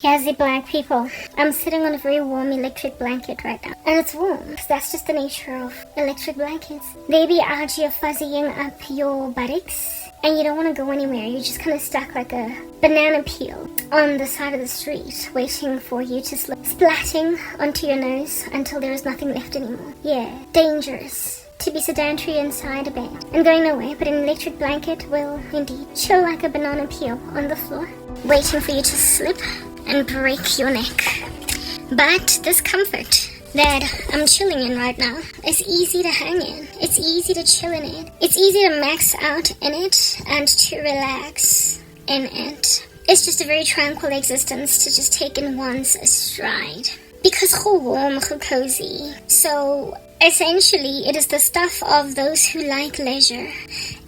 Here's the black people. I'm sitting on a very warm electric blanket right now. And it's warm, because that's just the nature of electric blankets. They be out here fuzzying up your buttocks, and you don't want to go anywhere. You're just kind of stuck like a banana peel on the side of the street, waiting for you to slip, splatting onto your nose until there is nothing left anymore. Yeah, dangerous to be sedentary inside a bed and going nowhere, but an electric blanket will indeed chill like a banana peel on the floor, waiting for you to slip and break your neck. But this comfort that I'm chilling in right now is easy to hang in. It's easy to chill in it. It's easy to max out in it and to relax in it. It's just a very tranquil existence to just take in one's stride. Because go warm, go cozy. So essentially, it is the stuff of those who like leisure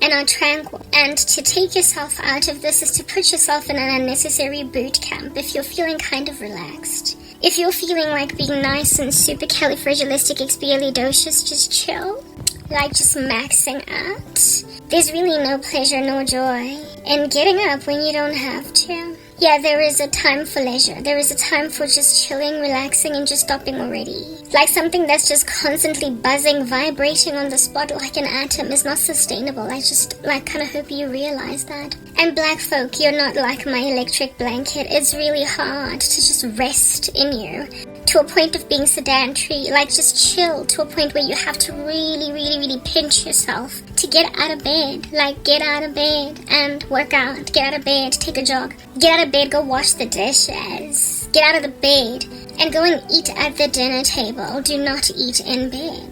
and are tranquil. And to take yourself out of this is to put yourself in an unnecessary boot camp if you're feeling kind of relaxed. If you're feeling like being nice and supercalifragilisticexpialidocious, just chill. Like just maxing out. There's really no pleasure nor joy in getting up when you don't have to. Yeah, there is a time for leisure. There is a time for just chilling, relaxing, and just stopping already. Like something that's just constantly buzzing, vibrating on the spot like an atom is not sustainable. I just kind of hope you realize that. And black folk, you're not like my electric blanket. It's really hard to just rest in you to a point of being sedentary, like just chill to a point where you have to really, really, really pinch yourself to get out of bed. Like get out of bed and work out. Get out of bed, take a jog. Get out of bed, go wash the dishes. Get out of the bed and go and eat at the dinner table. Do not eat in bed.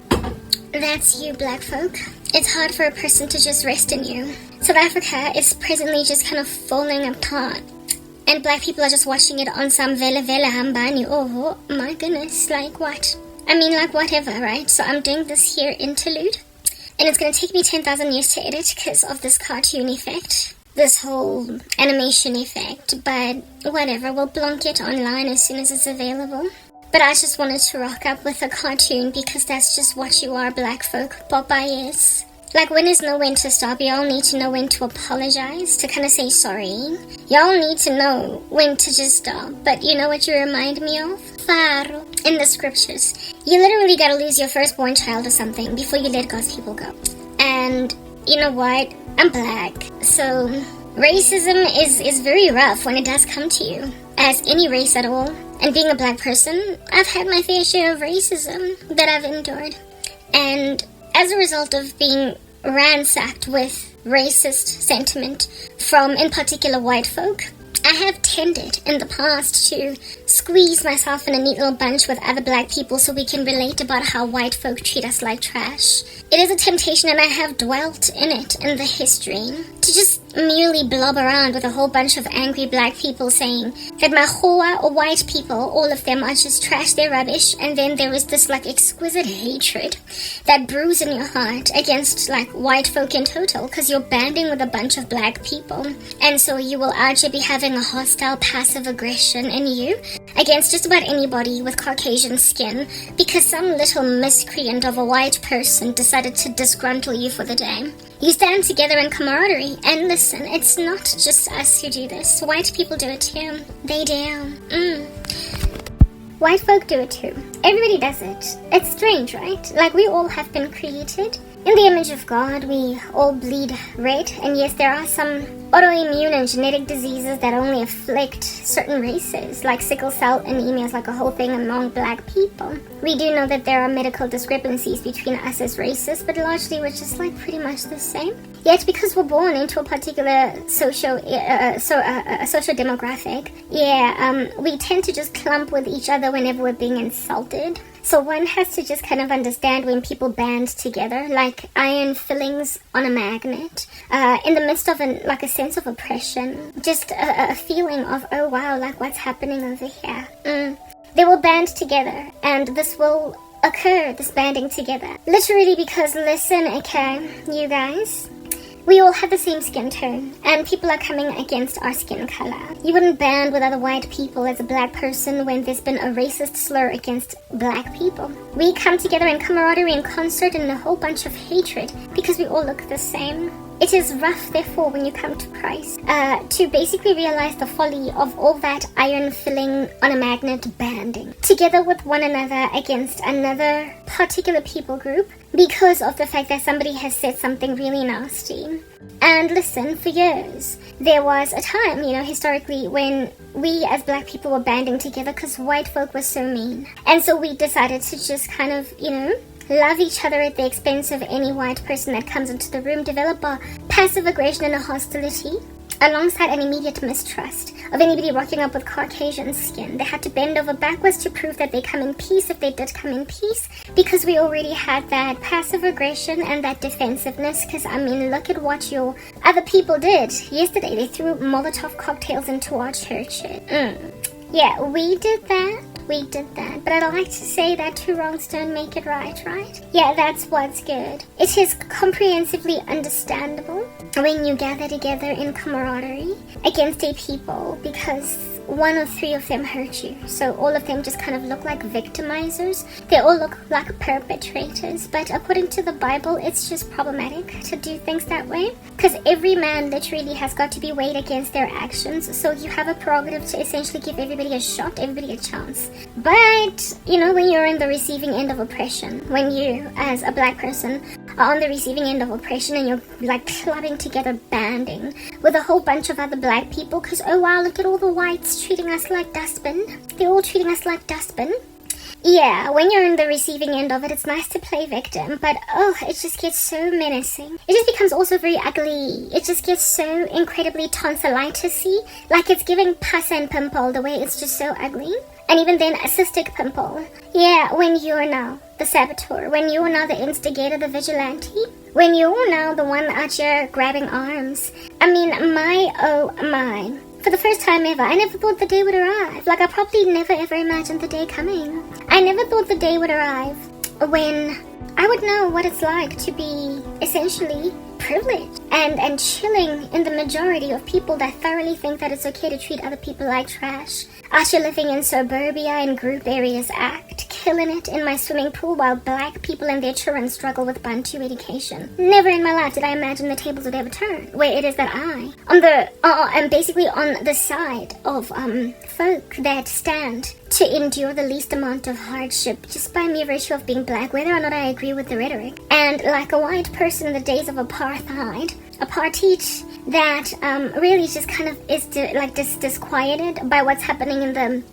That's you, black folk. It's hard for a person to just rest in you. South Africa is presently just kind of falling apart. And black people are just watching it on some vele hambani. Oh my goodness, like what? I mean, like whatever, right? So I'm doing this here interlude. And it's going to take me 10,000 years to edit because of this cartoon effect. This whole animation effect. But whatever, we'll blonk it online as soon as it's available. But I just wanted to rock up with a cartoon because that's just what you are, black folk. Popeye is. Like, when is know when to stop? Y'all need to know when to apologize, to kind of say sorry. Y'all need to know when to just stop. But you know what you remind me of? Faro. In the scriptures. You literally gotta lose your firstborn child or something before you let God's people go. And you know what? I'm black. So racism is very rough when it does come to you. As any race at all. And being a black person, I've had my fair share of racism that I've endured. And as a result of being ransacked with racist sentiment from, in particular, white folk, I have tended in the past to squeeze myself in a neat little bunch with other black people so we can relate about how white folk treat us like trash. It is a temptation, and I have dwelt in it in the history, to just merely blob around with a whole bunch of angry black people saying that my hoa or white people, all of them are just trash, they're rubbish, and then there is this like exquisite hatred that brews in your heart against like white folk in total because you're banding with a bunch of black people, and so you will actually be having a hostile passive aggression in you against just about anybody with Caucasian skin because some little miscreant of a white person decided to disgruntle you for the day. You stand together in camaraderie, and listen, it's not just us who do this. White people do it too. They do. White folk do it too. Everybody does it. It's strange, right? Like, we all have been created in the image of God. We all bleed red, and yes, there are some autoimmune and genetic diseases that only afflict certain races, like sickle cell anemia is like a whole thing among black people. We do know that there are medical discrepancies between us as races, but largely we're just like pretty much the same. Yet because we're born into a particular socio-demographic, we tend to just clump with each other whenever we're being insulted. So one has to just kind of understand when people band together, like iron fillings on a magnet, in the midst of a sense of oppression, just a feeling of, oh wow, like what's happening over here. They will band together, and this will occur, this banding together. Literally because, listen, okay, you guys, we all have the same skin tone, and people are coming against our skin color. You wouldn't band with other white people as a black person when there's been a racist slur against black people. We come together in camaraderie and concert and a whole bunch of hatred because we all look the same. It is rough, therefore, when you come to Christ, to basically realize the folly of all that iron filling on a magnet banding together with one another against another particular people group because of the fact that somebody has said something really nasty. And listen, for years, there was a time, historically, when we as black people were banding together because white folk were so mean. And so we decided to just kind of, love each other at the expense of any white person that comes into the room, develop a passive aggression and a hostility, alongside an immediate mistrust of anybody rocking up with Caucasian skin. They had to bend over backwards to prove that they come in peace, if they did come in peace, because we already had that passive aggression and that defensiveness. Because, look at what your other people did. Yesterday, they threw Molotov cocktails into our churches. Yeah, we did that. But I'd like to say that two wrongs don't make it right? Yeah, that's what's good. It is comprehensively understandable when you gather together in camaraderie against a people because one or three of them hurt you. So all of them just kind of look like victimizers. They all look like perpetrators. But according to the Bible, it's just problematic to do things that way. Because every man literally has got to be weighed against their actions. So you have a prerogative to essentially give everybody a shot, everybody a chance. But, when you're in the receiving end of oppression, when you, as a black person, are on the receiving end of oppression and you're like clubbing together, banding with a whole bunch of other black people because, oh wow, look at all the whites treating us like dustbin. They're all treating us like dustbin. Yeah, when you're in the receiving end of it, it's nice to play victim, but it just gets so menacing. It just becomes also very ugly. It just gets so incredibly tonsillitis-y, like it's giving pus and pimple, the way it's just so ugly. And even then, a cystic pimple. Yeah, when you're now the saboteur, when you're now the instigator, the vigilante, when you're now the one out here grabbing arms. My. For the first time ever, I never thought the day would arrive. Like, I probably never ever imagined the day coming. I never thought the day would arrive when I would know what it's like to be essentially privileged and chilling in the majority of people that thoroughly think that it's okay to treat other people like trash. After living in suburbia in group areas act, killing it in my swimming pool while black people and their children struggle with Bantu education. Never in my life did I imagine the tables would ever turn, where it is that I, am basically on the side of folk that stand to endure the least amount of hardship just by mere virtue of being black, whether or not I agree with the rhetoric. And like a white person in the days of apartheid that really just kind of is disquieted by what's happening in the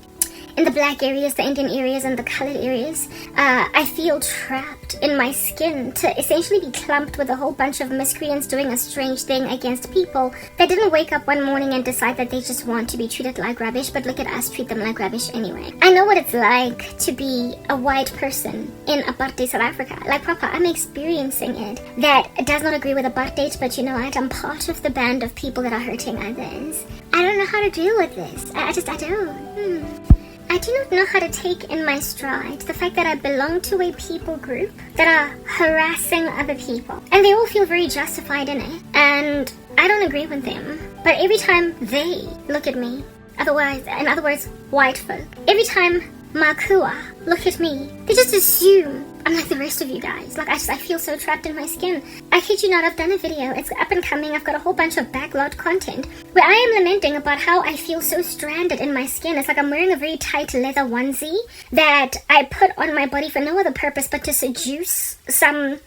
black areas, the Indian areas, and the colored areas. I feel trapped in my skin to essentially be clumped with a whole bunch of miscreants doing a strange thing against people that didn't wake up one morning and decide that they just want to be treated like rubbish, but look at us treat them like rubbish anyway. I know what it's like to be a white person in apartheid South Africa. Like proper, I'm experiencing it. That does not agree with apartheid, but you know what? I'm part of the band of people that are hurting others. I don't know how to deal with this. I don't. I do not know how to take in my stride the fact that I belong to a people group that are harassing other people. And they all feel very justified in it. And I don't agree with them. But every time they look at me, in other words, white folk, every time Makua look at me, they just assume I'm like the rest of you guys. Like, I feel so trapped in my skin. I kid you not, I've done a video. It's up and coming. I've got a whole bunch of backlot content where I am lamenting about how I feel so stranded in my skin. It's like I'm wearing a very tight leather onesie that I put on my body for no other purpose but to seduce some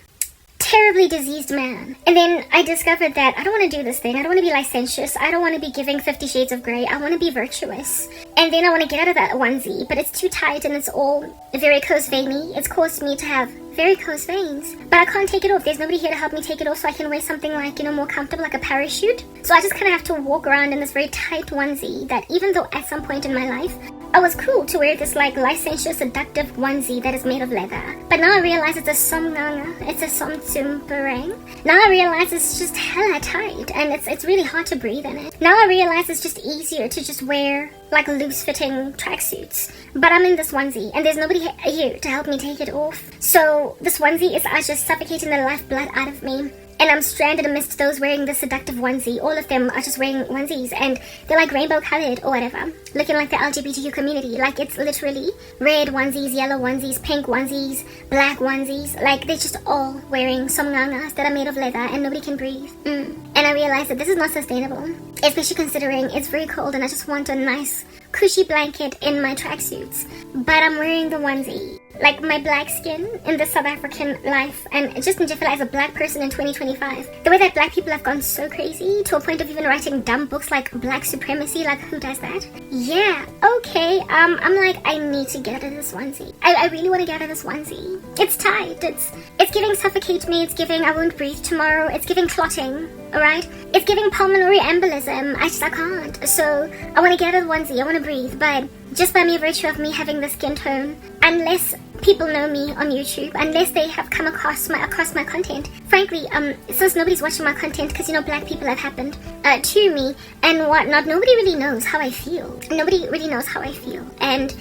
terribly diseased man. And then I discovered that I don't want to do this thing. I don't want to be licentious. I don't want to be giving 50 Shades of Grey. I want to be virtuous. And then I want to get out of that onesie, but it's too tight and it's all varicose veiny. It's caused me to have varicose veins, but I can't take it off. There's nobody here to help me take it off so I can wear something like, more comfortable, like a parachute. So I just kind of have to walk around in this very tight onesie that even though at some point in my life I was cool to wear this like licentious seductive onesie that is made of leather, but now I realize it's a somnganga, it's a somtsumperang. Now I realize it's just hella tight and it's really hard to breathe in it. Now I realize it's just easier to just wear like loose-fitting tracksuits, but I'm in this onesie and there's nobody here to help me take it off. So this onesie is just suffocating the lifeblood out of me. and I'm stranded amidst those wearing the seductive onesie. All of them are just wearing onesies, and they're like rainbow colored or whatever, looking like the LGBTQ community. Like, it's literally red onesies, yellow onesies, pink onesies, black onesies. Like, they're just all wearing some ngangas that are made of leather and nobody can breathe. And I realized that this is not sustainable, especially considering it's very cold and I just want a nice cushy blanket in my tracksuits, but I'm wearing the onesie. Like, my black skin in the South African life, and just in general as a black person in 2025, the way that black people have gone so crazy to a point of even writing dumb books like Black Supremacy. Like, who does that? Yeah, okay, I'm like, I need to get out of this onesie. I really want to get out of this onesie. It's tight, it's giving suffocate me, it's giving I won't breathe tomorrow, it's giving clotting, alright? It's giving pulmonary embolism. I can't. So I want to get out of the onesie, I want to breathe, but just by mere virtue of me having the skin tone, unless people know me on YouTube, unless they have come across my content, frankly, since nobody's watching my content, because, you know, black people have happened to me and whatnot, nobody really knows how I feel. Nobody really knows how I feel. And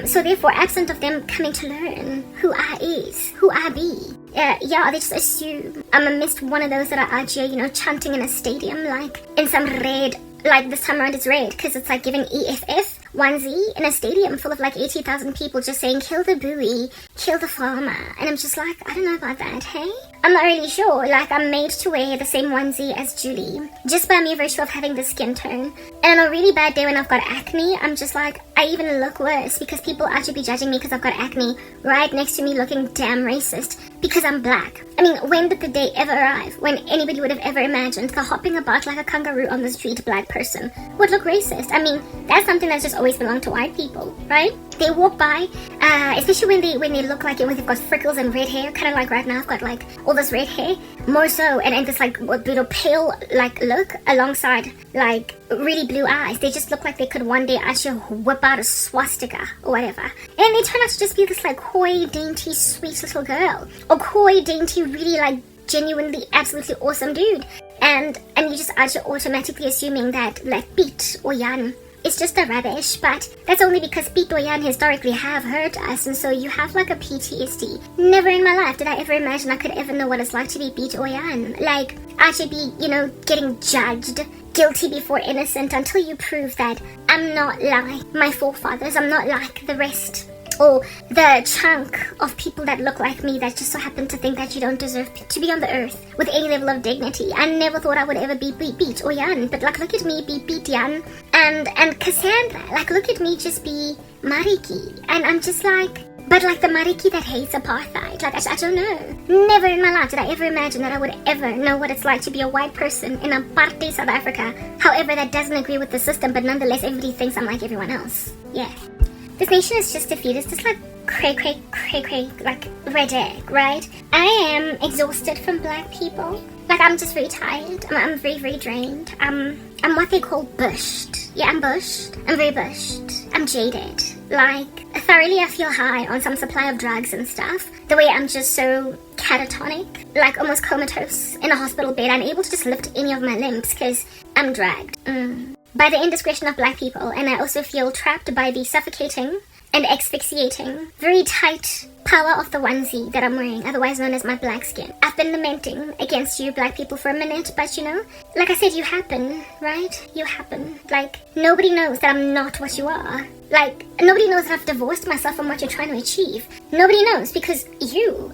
so therefore, absent of them coming to learn who I is, who I be, they just assume I'm amidst one of those that are out here, you know, chanting in a stadium, like in some red, like this time around it's red, because it's like giving EFF onesie in a stadium full of like 80,000 people just saying, kill the buoy, kill the farmer. And I'm just like, I don't know about that, hey? I'm not really sure. Like, I'm made to wear the same onesie as Julie, just by mere virtue of having the skin tone. And on a really bad day when I've got acne, I'm just like, I even look worse because people actually be judging me because I've got acne right next to me looking damn racist because I'm black. I mean, when did the day ever arrive when anybody would have ever imagined the hopping about like a kangaroo on the street black person would look racist? I mean, that's something that's just always belonged to white people, right? They walk by, especially when they look like it, when they've got freckles and red hair, kind of like right now I've got like all this red hair, more so, and this like little pale like look alongside like really blue eyes. They just look like they could one day actually whip out a swastika or whatever, and they turn out to just be this like coy, dainty, sweet little girl, or coy, dainty, really like genuinely absolutely awesome dude, and you just actually automatically assuming that like Piet or Jan, it's just a rubbish. But that's only because Piet or Jan historically have hurt us, and so you have like a PTSD. Never in my life did I ever imagine I could ever know what it's like to be Piet or Jan. Like, actually be, you know, getting judged, guilty before innocent, until you prove that I'm not like my forefathers, I'm not like the rest, or the chunk of people that look like me that just so happen to think that you don't deserve to be on the earth with any level of dignity. I never thought I would ever be Piet or Jan, but like, look at me be Piet, Jan, and Cassandra. Like, look at me just be Mariki, and I'm just like, but like the Mariki that hates apartheid. Like, I don't know. Never in my life did I ever imagine that I would ever know what it's like to be a white person in apartheid South Africa. However, that doesn't agree with the system, but nonetheless everybody thinks I'm like everyone else. Yeah. This nation is just defeated. It's just like cray, like red egg, right? I am exhausted from black people. Like, I'm just very tired. I'm very, very drained. I'm what they call bushed. Yeah, I'm bushed. I'm very bushed. I'm jaded. Like, thoroughly I feel high on some supply of drugs and stuff. The way I'm just so catatonic, like almost comatose in a hospital bed, unable to just lift any of my limbs because I'm dragged. By the indiscretion of black people, and I also feel trapped by the suffocating and asphyxiating, very tight power of the onesie that I'm wearing, otherwise known as my black skin. I've been lamenting against you black people for a minute, but you know, like I said, you happen, right? You happen. Like, nobody knows that I'm not what you are. Like, nobody knows that I've divorced myself from what you're trying to achieve. Nobody knows because you,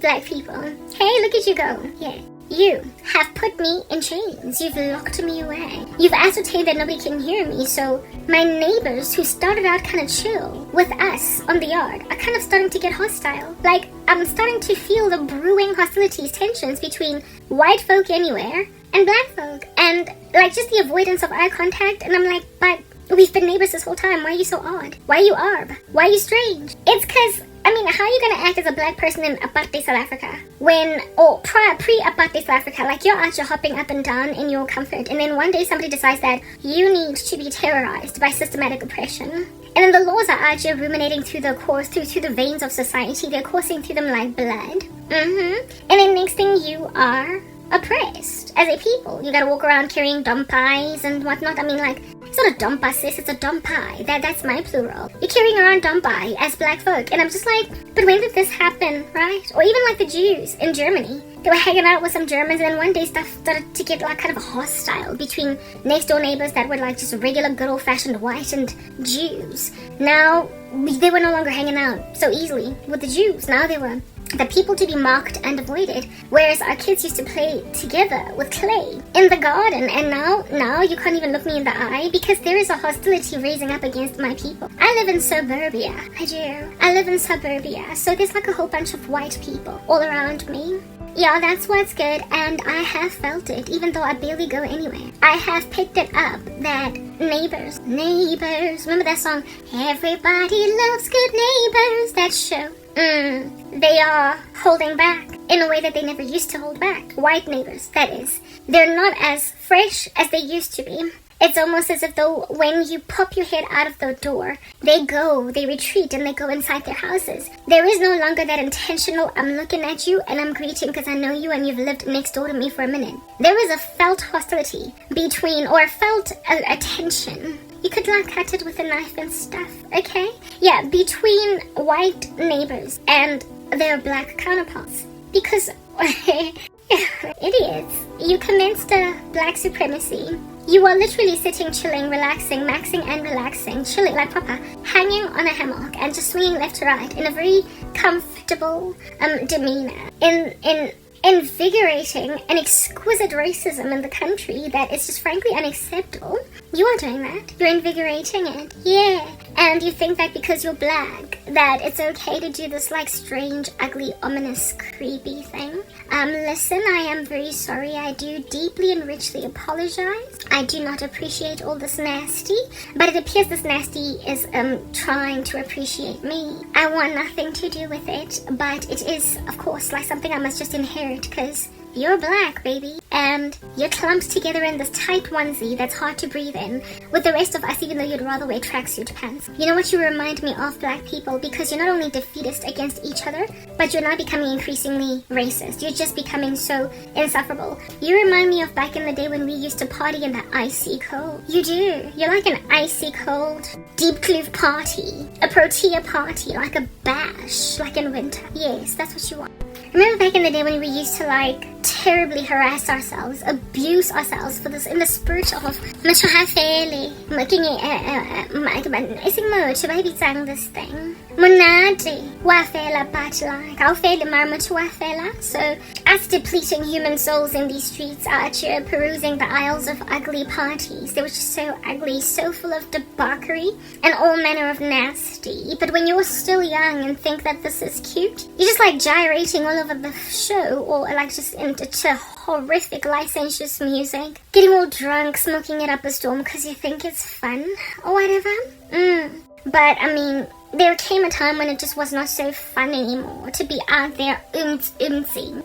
black people, hey, look at you go, yeah. You have put me in chains. You've locked me away. You've ascertained that nobody can hear me, so my neighbors who started out kind of chill with us on the yard are kind of starting to get hostile. Like, I'm starting to feel the brewing hostilities, tensions between white folk anywhere and black folk. And, like, just the avoidance of eye contact. And I'm like, but we've been neighbors this whole time. Why are you so odd? Why are you arb? Why are you strange? It's because, I mean, how are you gonna act as a black person in apartheid South Africa when, or pre-apartheid South Africa, like you're out, you're hopping up and down in your comfort, and then one day somebody decides that you need to be terrorized by systematic oppression, and then the laws are out, you're ruminating through the course, through the veins of society, they're coursing through them like blood, and then next thing you are oppressed as a people. You gotta walk around carrying dompies and whatnot. I mean, like, it's not a dompa, sis, it's a dompai. That's my plural. You're carrying around dompai as black folk, and I'm just like, but when did this happen, right? Or even like the Jews in Germany. They were hanging out with some Germans, and one day stuff started to get like kind of hostile between next door neighbors that were like just regular good old-fashioned white and Jews. Now they were no longer hanging out so easily with the Jews. Now they were the people to be mocked and avoided, whereas our kids used to play together with clay in the garden, and now you can't even look me in the eye because there is a hostility raising up against my people. I live in suburbia. I do. I live in suburbia, so there's like a whole bunch of white people all around me. Yeah, that's what's good, and I have felt it, even though I barely go anywhere. I have picked it up that neighbors, remember that song, Everybody Loves Good Neighbors, that show? They are holding back in a way that they never used to hold back. White neighbors, that is. They're not as fresh as they used to be. It's almost as if though when you pop your head out of the door, they retreat, and they go inside their houses. There is no longer that intentional, I'm looking at you and I'm greeting because I know you and you've lived next door to me for a minute. There is a felt hostility between, or a felt attention. You could like cut it with a knife and stuff, okay? Yeah, between white neighbors and their black counterparts. Because, idiots, you commenced a black supremacy. You are literally sitting, chilling, relaxing, maxing and relaxing, chilling like proper, hanging on a hammock and just swinging left to right in a very comfortable demeanor. In invigorating and exquisite racism in the country that is just frankly unacceptable. You are doing that. You're invigorating it. Yeah. And you think that because you're black, that it's okay to do this like strange, ugly, ominous, creepy thing. Listen, I am very sorry. I do deeply and richly apologize. I do not appreciate all this nasty, but it appears this nasty is trying to appreciate me. I want nothing to do with it, but it is, of course, like something I must just inherit because you're black, baby, and you're clumped together in this tight onesie that's hard to breathe in with the rest of us, even though you'd rather wear tracksuit pants. You know what you remind me of, black people, because you're not only defeatist against each other, but you're now becoming increasingly racist. You're just becoming so insufferable. You remind me of back in the day when we used to party in the icy cold. You do. You're like an icy cold, deep kloof party, a protea party, like a bash, like in winter. Yes, that's what you want. Remember back in the day when we used to like terribly harass ourselves, abuse ourselves for this in the spirit of mashahafeli, making this thing. Monadi, wafela but like wafela. So us depleting human souls in these streets out here perusing the aisles of ugly parties. They were just so ugly, so full of debauchery and all manner of nasty. But when you're still young and think that this is cute, you're just like gyrating all over the show, or like just into horrific licentious music, getting all drunk, smoking it up a storm because you think it's fun or whatever. But I mean, there came a time when it just was not so fun anymore to be out there umtsing,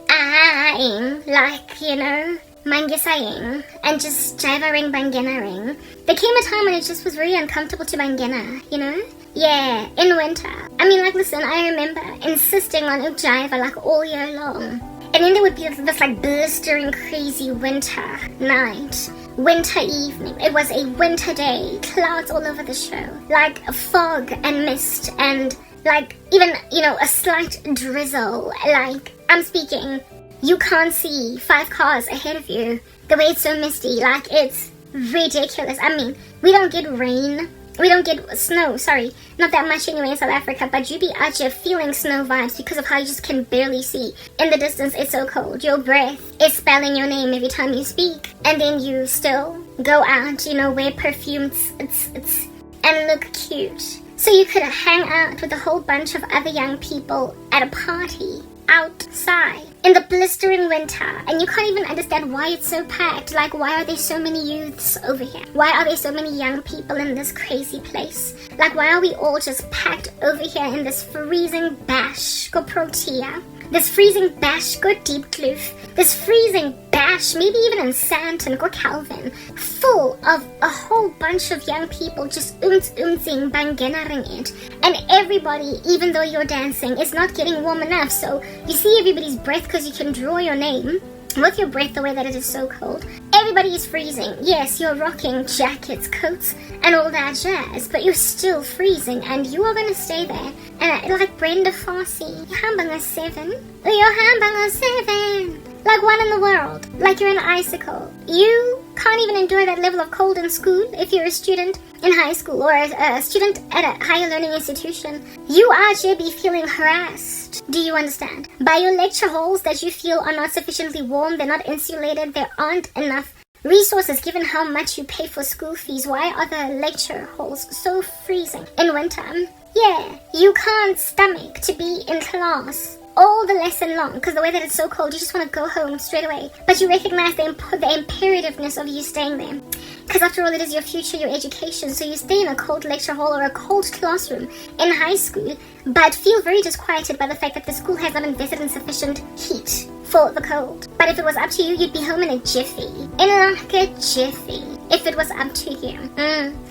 like, you know, mangisaying, and just jivaring bangenaring. There came a time when it just was very uncomfortable to bangena, you know? Yeah, in winter. I mean, like, listen, I remember insisting on jiva like all year long. And then there would be this like blistering, crazy winter night, winter evening. It was a winter day, clouds all over the show, like fog and mist and like even, you know, a slight drizzle. Like, I'm speaking, you can't see 5 cars ahead of you. The way it's so misty, like it's ridiculous. I mean, we don't get rain. We don't get snow, sorry, not that much anyway in South Africa, but you be out here feeling snow vibes because of how you just can barely see. In the distance, it's so cold. Your breath is spelling your name every time you speak. And then you still go out, you know, wear perfumes, and look cute. So you could hang out with a whole bunch of other young people at a party outside in the blistering winter, and you can't even understand why it's so packed. Like, why are there so many youths over here? Why are there so many young people in this crazy place? Like, why are we all just packed over here in this freezing bash, go protea, this freezing bash, go deep kloof, this freezing bash, maybe even in Sandton, go Calvin, full of a whole bunch of young people just umtsing, bangenaring it, and everybody, even though you're dancing, is not getting warm enough. So you see everybody's breath because you can draw your name with your breath the way that it is so cold. Everybody is freezing. Yes, you're rocking jackets, coats, and all that jazz, but you're still freezing, and you are going to stay there. And like Brenda Fassie, you're hambang a 7. You're hambang a 7. Like one in the world. Like you're an icicle. You can't even endure that level of cold in school if you're a student in high school or a student at a higher learning institution. You out here be feeling harassed. Do you understand? By your lecture halls that you feel are not sufficiently warm, they're not insulated, there aren't enough resources given how much you pay for school fees. Why are the lecture halls so freezing in winter? Yeah, you can't stomach to be in class all the lesson long because the way that it's so cold, you just want to go home straight away. But you recognize the imperativeness of you staying there. Because after all, it is your future, your education. So you stay in a cold lecture hall or a cold classroom in high school, but feel very disquieted by the fact that the school has not invested in sufficient heat for the cold. But if it was up to you, you'd be home in a jiffy. In like a jiffy. If it was up to you.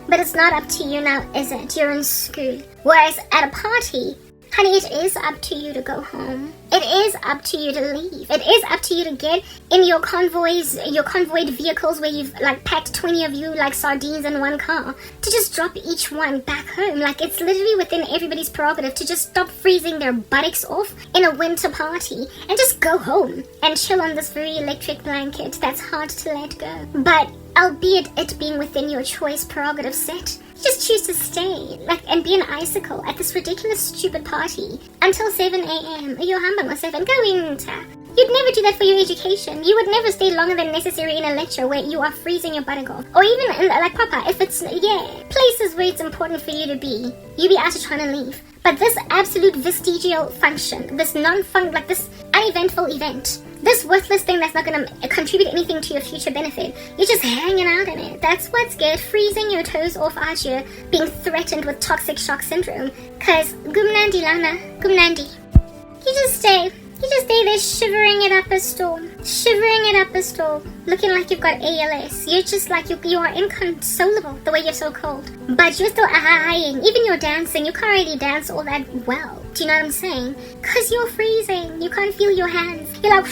But it's not up to you now, is it? You're in school. Whereas at a party, honey, it is up to you to go home. It is up to you to leave. It is up to you to get in your convoys, your convoyed vehicles where you've like packed 20 of you like sardines in one car, to just drop each one back home. Like it's literally within everybody's prerogative to just stop freezing their buttocks off in a winter party and just go home and chill on this very electric blanket that's hard to let go. But albeit it being within your choice prerogative set, just choose to stay, like, and be an icicle at this ridiculous, stupid party until 7 a.m. Your husband was 7. Go winter. You'd never do that for your education. You would never stay longer than necessary in a lecture where you are freezing your butt off. Or even, in, like, Papa, if it's, places where it's important for you to be, you be out trying to leave. But this absolute vestigial function, this like this uneventful event, this worthless thing that's not going to contribute anything to your future benefit, you're just hanging out in it. That's what's good. Freezing your toes off out here, being threatened with toxic shock syndrome. Cause gumnandi lana, gumnandi. You just stay there shivering it up a storm. Shivering it up a storm. Looking like you've got ALS. You're just like, you are inconsolable the way you're so cold. But you're still ahaing. Even your dancing, you can't really dance all that well. Do you know what I'm saying? Cause you're freezing. You can't feel your hands. You're like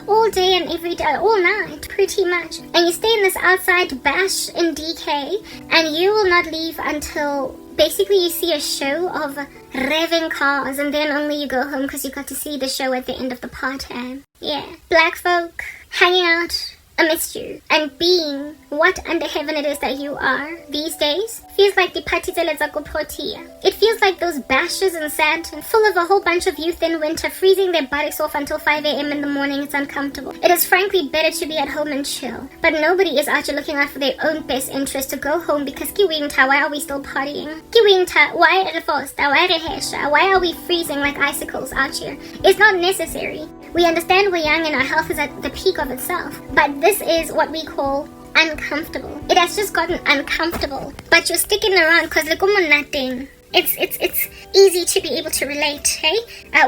all day and every day, all night, pretty much. And you stay in this outside bash in DK, and you will not leave until basically you see a show of revving cars, and then only you go home because you got to see the show at the end of the party. Yeah, black folk hanging out amidst you and being what under heaven it is that you are these days feels like the Patitelezakopotia. It feels like those bashes in Sandton, full of a whole bunch of youth in winter, freezing their buttocks off until 5 a.m. in the morning. It's uncomfortable. It is frankly better to be at home and chill. But nobody is out here looking out for their own best interest to go home because Kiwinta, why are we still partying? Kiwinta, why are why are we freezing like icicles out here? It's not necessary. We understand we're young and our health is at the peak of itself. But this is what we call uncomfortable. It has just gotten uncomfortable. But you're sticking around because nothing. It's easy to be able to relate, hey?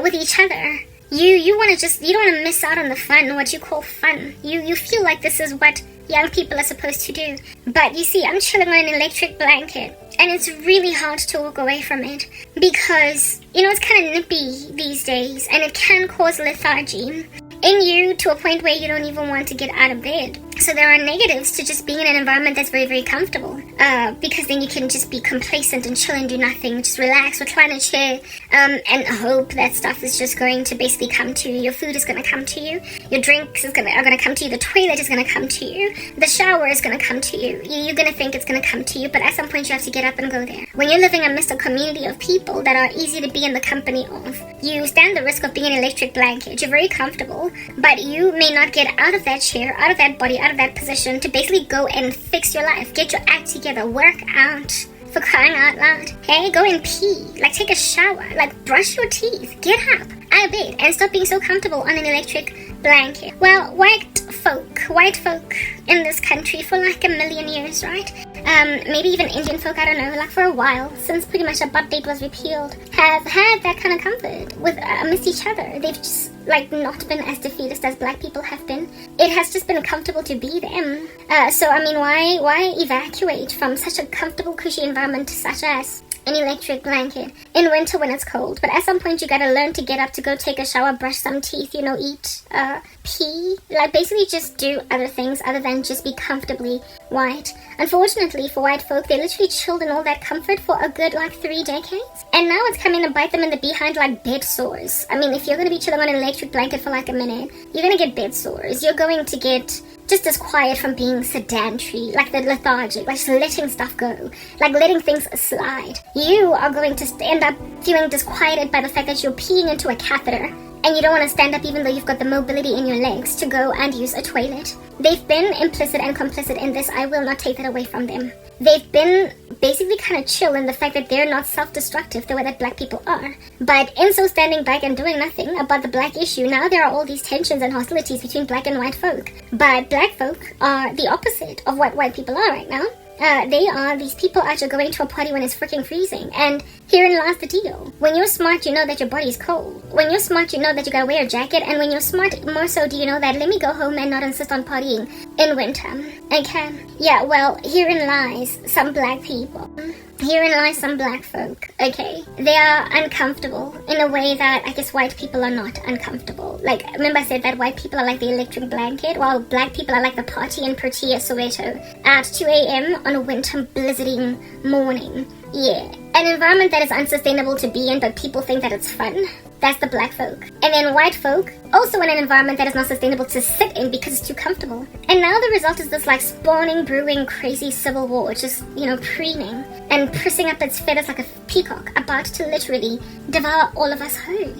With each other. You want to you don't want to miss out on the fun, what you call fun. You feel like this is what young people are supposed to do. But you see, I'm chilling on an electric blanket, and it's really hard to walk away from it because, it's kind of nippy these days, and it can cause lethargy in you to a point where you don't even want to get out of bed. So there are negatives to just being in an environment that's very, very comfortable, because then you can just be complacent and chill and do nothing, just relax, recline a chair, and hope that stuff is just going to basically come to you. Your food is going to come to you, your drinks are going to come to you, the toilet is going to come to you, the shower is going to come to you. You're going to think it's going to come to you, but at some point you have to get up and go there. When you're living amidst a community of people that are easy to be in the company of, you stand the risk of being an electric blanket. You're very comfortable, but you may not get out of that chair, out of that body, out of that position to basically go and fix your life, get your act together, work out, for crying out loud. Hey, go and pee, like take a shower, like brush your teeth, get up out of bed and stop being so comfortable on an electric blanket. Well, white folk in this country for like a million years, right? Maybe even Indian folk, I don't know, like for a while, since pretty much apartheid was repealed, have had that kind of comfort with amidst each other. They've just like not been as defeatist as black people have been. It has just been comfortable to be them. So I mean, why evacuate from such a comfortable, cushy environment such as an electric blanket in winter when it's cold. But at some point, you gotta learn to get up, to go take a shower, brush some teeth, eat, pee. Like, basically just do other things other than just be comfortably white. Unfortunately, for white folk, they literally chilled in all that comfort for a good, 3 decades. And now it's coming to bite them in the behind like bed sores. I mean, if you're gonna be chilling on an electric blanket for a minute, you're gonna get bed sores. You're going to get just as quiet from being sedentary, like the lethargic, like just letting stuff go, like letting things slide. You are going to end up feeling disquieted by the fact that you're peeing into a catheter and you don't want to stand up even though you've got the mobility in your legs to go and use a toilet. They've been implicit and complicit in this. I will not take that away from them. They've been basically kind of chill in the fact that they're not self-destructive the way that black people are. But in so standing back and doing nothing about the black issue, now there are all these tensions and hostilities between black and white folk. But black folk are the opposite of what white people are right now. They are these people out there going to a party when it's freaking freezing. And herein lies the deal. When you're smart, you know that your body's cold. When you're smart, you know that you gotta wear a jacket. And when you're smart, more so do you know that let me go home and not insist on partying in winter. Okay? Yeah, well, herein lies some black people. Herein lies some black folk, okay? They are uncomfortable in a way that I guess white people are not uncomfortable. Like, remember I said that white people are like the electric blanket, while black people are like the party in Protea, Soweto at 2 a.m. on a winter blizzarding morning. Yeah, an environment that is unsustainable to be in, but people think that it's fun. That's the black folk. And then white folk, also in an environment that is not sustainable to sit in because it's too comfortable. And now the result is this spawning, brewing, crazy civil war, just, preening and pressing up its feathers like a peacock, about to literally devour all of us whole.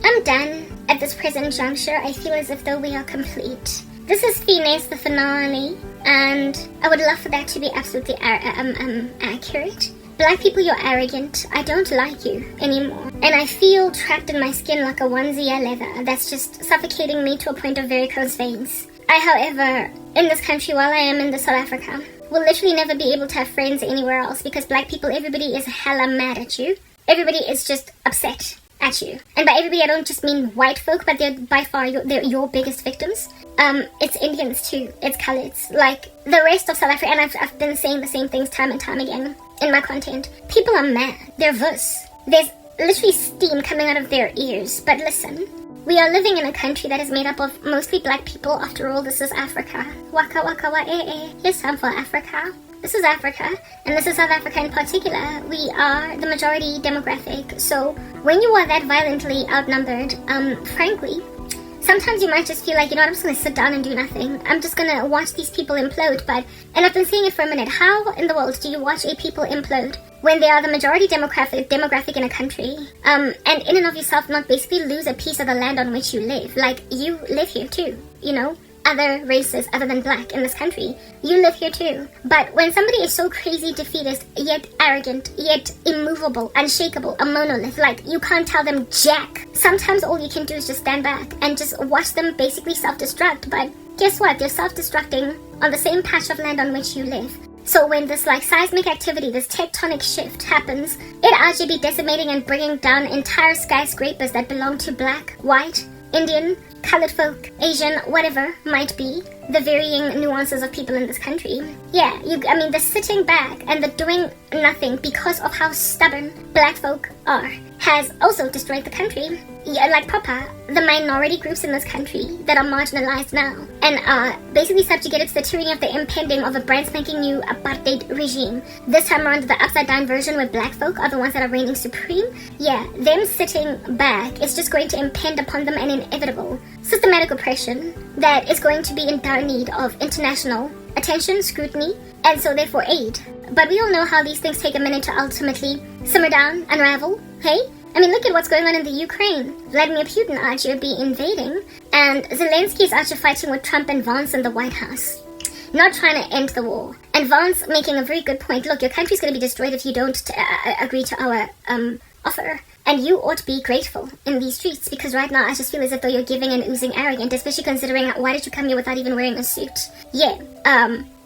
I'm done at this present juncture. I feel as if though we are complete. This is Finesse, the finale, and I would love for that to be absolutely accurate. Black people, you're arrogant. I don't like you anymore. And I feel trapped in my skin like a onesie leather that's just suffocating me to a point of varicose veins. I, however, in this country, while I am in the South Africa, will literally never be able to have friends anywhere else because black people, everybody is hella mad at you. Everybody is just upset at you. And by everybody, I don't just mean white folk, but they're by far they're your biggest victims. It's Indians too. It's coloreds. Like the rest of South Africa, and I've been saying the same things time and time again in my content. People are mad. They're verse. There's literally steam coming out of their ears. But listen, we are living in a country that is made up of mostly black people. After all, this is Africa. Waka waka wa eh eh. Here's time for Africa. This is Africa, and this is South Africa in particular. We are the majority demographic. So when you are that violently outnumbered, frankly, sometimes you might just feel like, I'm just going to sit down and do nothing. I'm just going to watch these people implode. And I've been saying it for a minute. How in the world do you watch a people implode when they are the majority demographic in a country? And in and of yourself not basically lose a piece of the land on which you live. Like, you live here too, other races other than black in this country. You live here too. But when somebody is so crazy defeatist, yet arrogant, yet immovable, unshakable, a monolith, like you can't tell them jack, sometimes all you can do is just stand back and just watch them basically self-destruct. But guess what? They're self-destructing on the same patch of land on which you live. So when this seismic activity, this tectonic shift happens, it actually be decimating and bringing down entire skyscrapers that belong to black, white, Indian, colored folk, Asian, whatever might be, the varying nuances of people in this country. Yeah, the sitting back and the doing nothing because of how stubborn black folk are has also destroyed the country. Yeah, like Papa, the minority groups in this country that are marginalized now and are basically subjugated to the tyranny of the impending of a brand spanking new apartheid regime. This time around, the upside down version where black folk are the ones that are reigning supreme. Yeah, them sitting back is just going to impend upon them an inevitable systematic oppression that is going to be in dire need of international attention, scrutiny, and so therefore aid. But we all know how these things take a minute to ultimately simmer down, unravel, hey? Look at what's going on in the Ukraine. Vladimir Putin out here be invading, and Zelensky is out here fighting with Trump and Vance in the White House, not trying to end the war. And Vance making a very good point. Look, your country's going to be destroyed if you don't agree to our offer. And you ought to be grateful in these streets, because right now I just feel as if though you're giving and oozing arrogant, especially considering why did you come here without even wearing a suit? Yeah,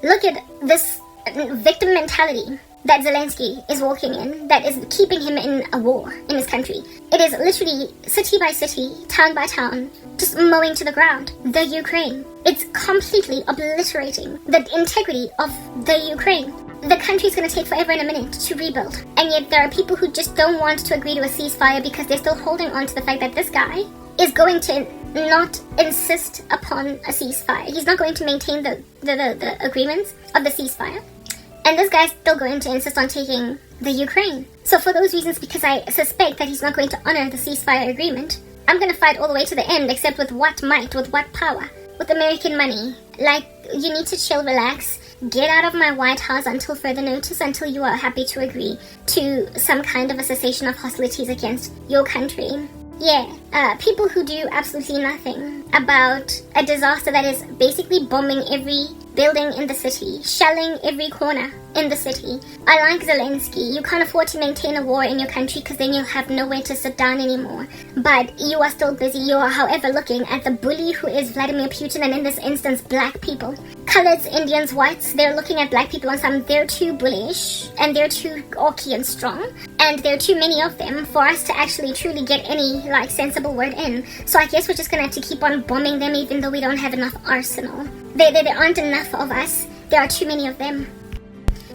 look at this victim mentality that Zelensky is walking in, that is keeping him in a war in his country. It is literally city by city, town by town, just mowing to the ground the Ukraine. It's completely obliterating the integrity of the Ukraine. the country's going to take forever and a minute to rebuild. And yet there are people who just don't want to agree to a ceasefire because they're still holding on to the fact that this guy is going to not insist upon a ceasefire. He's not going to maintain the agreements of the ceasefire. And this guy's still going to insist on taking the Ukraine. So for those reasons, because I suspect that he's not going to honor the ceasefire agreement, I'm going to fight all the way to the end, except with what might, with what power, with American money. Like, you need to chill, relax, get out of my White House until further notice, until you are happy to agree to some kind of a cessation of hostilities against your country. Yeah, people who do absolutely nothing about a disaster that is basically bombing every building in the city, shelling every corner in the city. I like Zelensky. You can't afford to maintain a war in your country because then you'll have nowhere to sit down anymore. But you are still busy. You are, however, looking at the bully who is Vladimir Putin, and in this instance, black people. Coloreds, Indians, whites, they're looking at black people and some, they're too bullish, and they're too orky and strong, and there are too many of them for us to actually truly get any, sensible word in. So I guess we're just gonna have to keep on bombing them even though we don't have enough arsenal. There aren't enough of us. There are too many of them.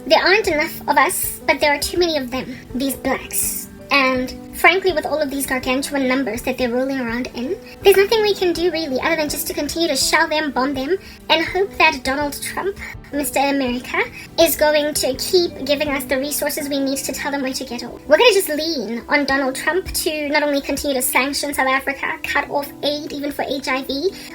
There aren't enough of us, but there are too many of them, these blacks. And frankly, with all of these gargantuan numbers that they're rolling around in, there's nothing we can do really other than just to continue to shell them, bomb them, and hope that Donald Trump, Mr. America, is going to keep giving us the resources we need to tell them where to get off. We're going to just lean on Donald Trump to not only continue to sanction South Africa, cut off aid even for HIV,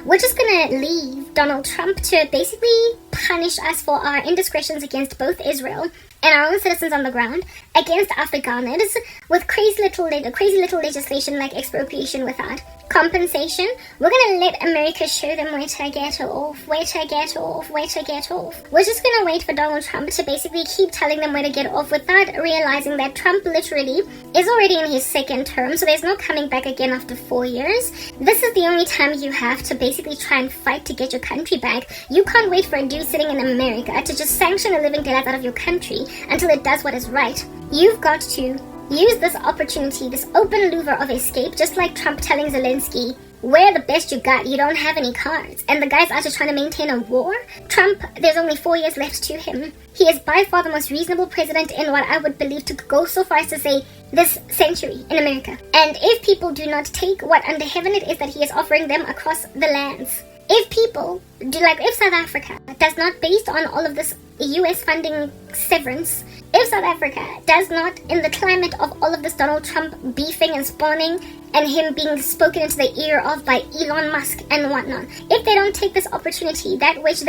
we're just going to leave Donald Trump to basically punish us for our indiscretions against both Israel and our own citizens on the ground, against Afrikaners, with crazy little legislation like expropriation without compensation. We're gonna let America show them where to get off, where to get off, where to get off. We're just gonna wait for Donald Trump to basically keep telling them where to get off without realizing that Trump literally is already in his second term, so there's no coming back again after 4 years. This is the only time you have to basically try and fight to get your country back. You can't wait for a dude sitting in America to just sanction a living daylights out of your country until it does what is right. You've got to use this opportunity, this open louver of escape, just like Trump telling Zelensky, wear the best you got, you don't have any cards. And the guy's out just trying to maintain a war. Trump, there's only 4 years left to him. He is by far the most reasonable president in what I would believe to go so far as to say this century in America. And if people do not take what under heaven it is that he is offering them across the lands, if people do, if South Africa does not, based on all of this US funding severance, if South Africa does not, in the climate of all of this Donald Trump beefing and spawning and him being spoken into the ear of by Elon Musk and whatnot, if they don't take this opportunity, that is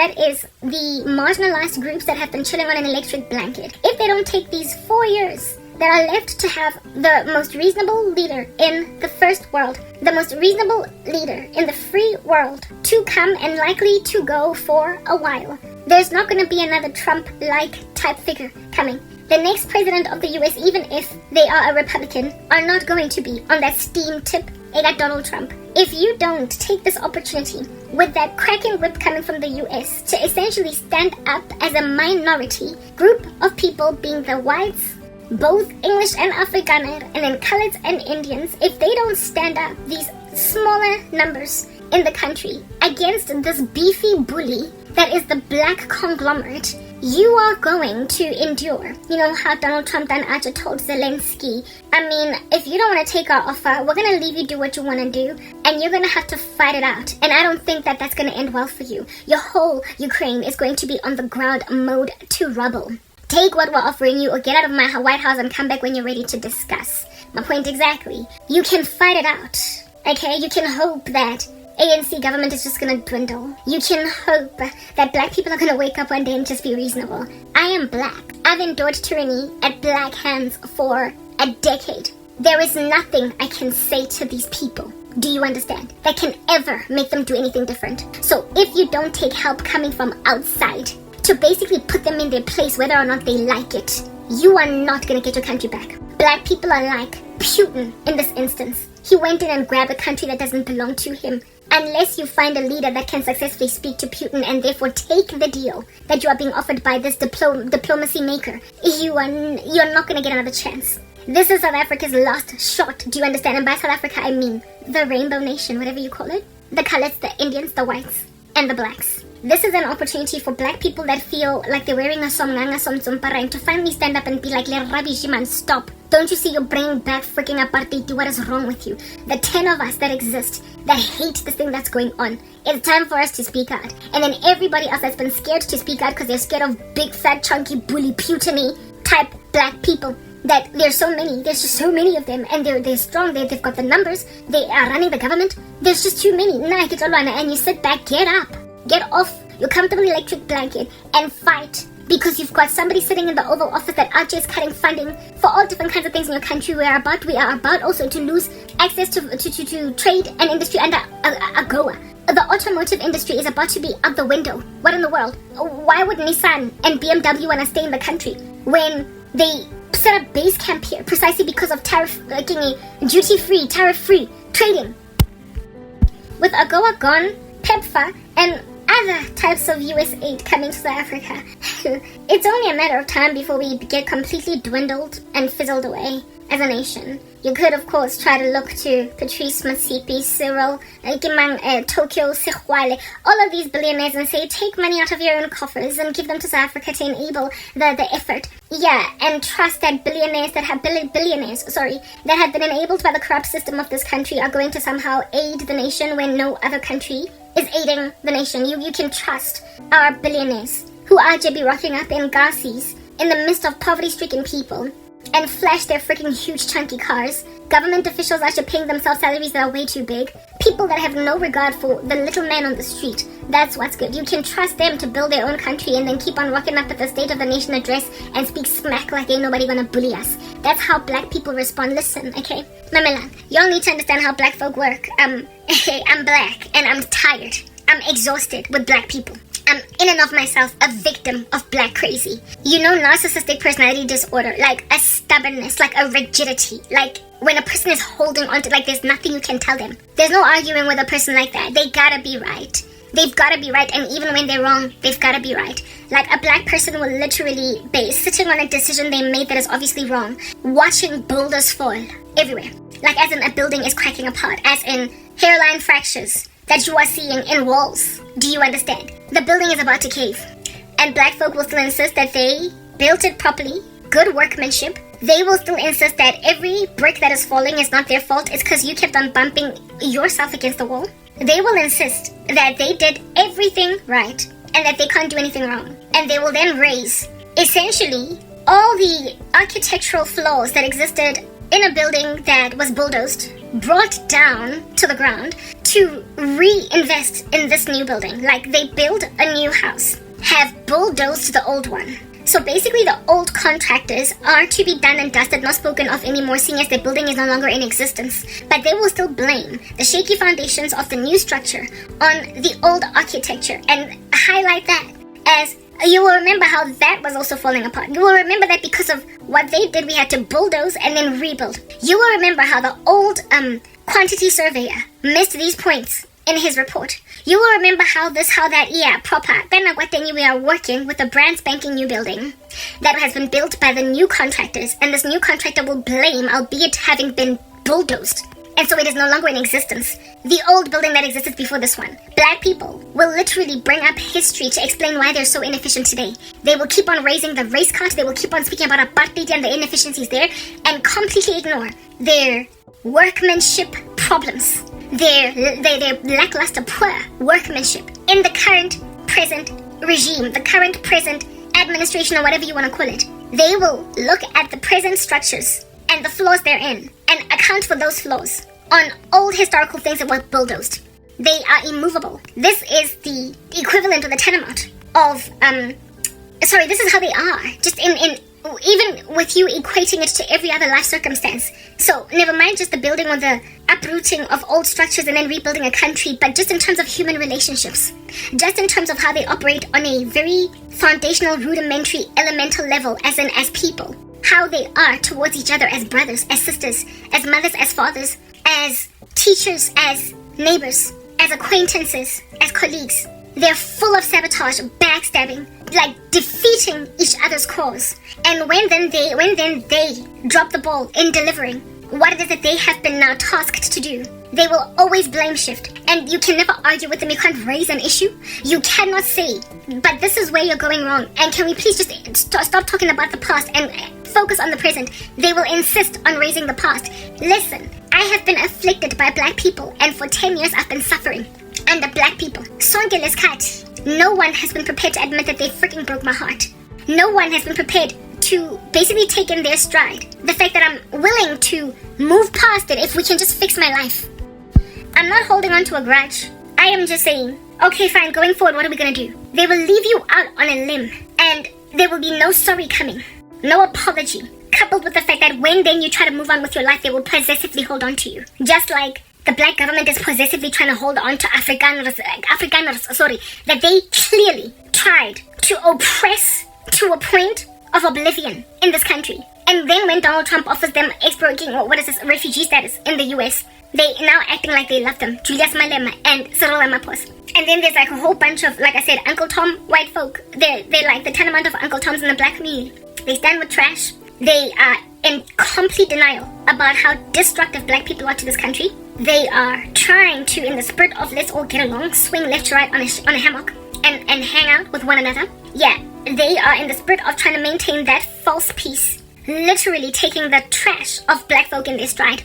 the marginalized groups that have been chilling on an electric blanket, if they don't take these 4 years that are left to have the most reasonable leader in the first world, the most reasonable leader in the free world to come and likely to go for a while, there's not going to be another Trump-like type figure coming. The next president of the US, even if they are a Republican, are not going to be on that steam tip like Donald Trump. If you don't take this opportunity with that cracking whip coming from the US to essentially stand up as a minority group of people, being the whites, both English and Afrikaner, and then coloreds and Indians, if they don't stand up, these smaller numbers in the country, against this beefy bully that is the black conglomerate, you are going to endure. You know how Donald Trump then actually told Zelensky, I mean, if you don't want to take our offer, we're going to leave you do what you want to do, and you're going to have to fight it out. And I don't think that that's going to end well for you. Your whole Ukraine is going to be on the ground mowed to rubble. Take what we're offering you or get out of my White House and come back when you're ready to discuss. My point exactly. You can fight it out. Okay? You can hope that ANC government is just going to dwindle. You can hope that black people are going to wake up one day and just be reasonable. I am black. I've endured tyranny at black hands for a decade. There is nothing I can say to these people, do you understand, that can ever make them do anything different. So if you don't take help coming from outside to basically put them in their place whether or not they like it, you are not going to get your country back. Black people are like Putin in this instance. He went in and grabbed a country that doesn't belong to him. Unless you find a leader that can successfully speak to Putin and therefore take the deal that you are being offered by this diplomacy maker, you're not going to get another chance. This is South Africa's last shot, do you understand? And by South Africa, I mean the Rainbow Nation, whatever you call it. The colors, the Indians, the whites, and the blacks. This is an opportunity for black people that feel like they're wearing a somnganga somtsumparang to finally stand up and be like, man, stop. Don't you see you're bringing back freaking apartheid? What is wrong with you? The 10 of us that exist, that hate this thing that's going on. It's time for us to speak out. And then everybody else that's been scared to speak out because they're scared of big, fat, chunky, bully, putiny type black people. That there's just so many of them, and they're strong, they've got the numbers, they are running the government. There's just too many. And you sit back, get up, get off your comfortable electric blanket and fight, because you've got somebody sitting in the Oval Office that are just cutting funding for all different kinds of things in your country. We are about also to lose access to trade and industry under AGOA. The automotive industry is about to be out the window. What in the world? Why would Nissan and BMW want to stay in the country when they set up base camp here precisely because of duty-free, tariff-free trading? With AGOA gone, PEPFAR, and other types of US aid coming to South Africa, it's only a matter of time before we get completely dwindled and fizzled away as a nation. You could, of course, try to look to Patrice Motsepe, Cyril, Tokyo, Sehwale, all of these billionaires and say, take money out of your own coffers and give them to South Africa to enable the effort. Yeah, and trust that billionaires that have that have been enabled by the corrupt system of this country are going to somehow aid the nation when no other country is aiding the nation. You can trust our billionaires who are just be rocking up in Garci's in the midst of poverty-stricken people and flash their freaking huge chunky cars. Government officials are just paying themselves salaries that are way too big. People that have no regard for the little man on the street. That's what's good. You can trust them to build their own country and then keep on rocking up at the State of the Nation address and speak smack like ain't nobody gonna bully us. That's how black people respond. Listen, okay? Mamela, y'all need to understand how black folk work. I'm black and I'm tired. I'm exhausted with black people. I'm in and of myself a victim of black crazy. Narcissistic personality disorder, like a stubbornness, like a rigidity, like when a person is holding on to, like there's nothing you can tell them. There's no arguing with a person like that. They gotta be right. They've gotta be right, and even when they're wrong, they've gotta be right. Like a black person will literally be sitting on a decision they made that is obviously wrong, watching boulders fall everywhere. Like as in a building is cracking apart, as in hairline fractures that you are seeing in walls. Do you understand? The building is about to cave. And black folk will still insist that they built it properly, good workmanship. They will still insist that every brick that is falling is not their fault. It's because you kept on bumping yourself against the wall. They will insist that they did everything right and that they can't do anything wrong. And they will then raise, essentially, all the architectural flaws that existed in a building that was bulldozed, brought down to the ground, to reinvest in this new building. Like they build a new house, have bulldozed the old one. So basically the old contractors are to be done and dusted, not spoken of anymore, seeing as the building is no longer in existence. But they will still blame the shaky foundations of the new structure on the old architecture and highlight that as you will remember how that was also falling apart. You will remember that because of what they did, we had to bulldoze and then rebuild. You will remember how the old quantity surveyor missed these points in his report. You will remember how that, proper. Then we are working with a brand spanking new building that has been built by the new contractors, and this new contractor will blame, albeit having been bulldozed. And so it is no longer in existence. The old building that existed before this one. Black people will literally bring up history to explain why they're so inefficient today. They will keep on raising the race card. They will keep on speaking about apartheid and the inefficiencies there and completely ignore their workmanship problems. Their lackluster, poor workmanship in the current present regime, the current present administration, or whatever you want to call it. They will look at the present structures and the flaws therein and account for those flaws on old historical things that were bulldozed. They are immovable. This is the equivalent of the tantamount of this is how they are. Just in even with you equating it to every other life circumstance. So never mind just the building or the uprooting of old structures and then rebuilding a country, but just in terms of human relationships, just in terms of how they operate on a very foundational, rudimentary, elemental level, as people, how they are towards each other as brothers, as sisters, as mothers, as fathers, as teachers, as neighbors, as acquaintances, as colleagues. They're full of sabotage, backstabbing, like defeating each other's cause. And when then they drop the ball in delivering what it is that they have been now tasked to do. They will always blame shift, and you can never argue with them. You can't raise an issue. You cannot say, but this is where you're going wrong, and can we please just stop talking about the past and focus on the present. They will insist on raising the past. Listen, I have been afflicted by black people, and for 10 years I've been suffering under black people. Sonke lesikhathi, no one has been prepared to admit that they freaking broke my heart. No one has been prepared to basically take in their stride the fact that I'm willing to move past it if we can just fix my life. I'm not holding on to a grudge. I am just saying, okay, fine, going forward, what are we gonna do? They will leave you out on a limb, and there will be no sorry coming, no apology, coupled with the fact that when then you try to move on with your life, they will possessively hold on to you. Just like the black government is possessively trying to hold on to Afrikaners, that they clearly tried to oppress to a point of oblivion in this country. And then when Donald Trump offers them refugee status in the US, they now acting like they love them. Julius Malema and Cyril Ramaphosa. And then there's like a whole bunch of, like I said, Uncle Tom white folk. They're like the tenement of Uncle Toms in the black community. They stand with trash. They are in complete denial about how destructive black people are to this country. They are trying to, in the spirit of let's all get along, swing left to right on a hammock and hang out with one another. Yeah, they are in the spirit of trying to maintain that false peace, literally taking the trash of black folk in their stride.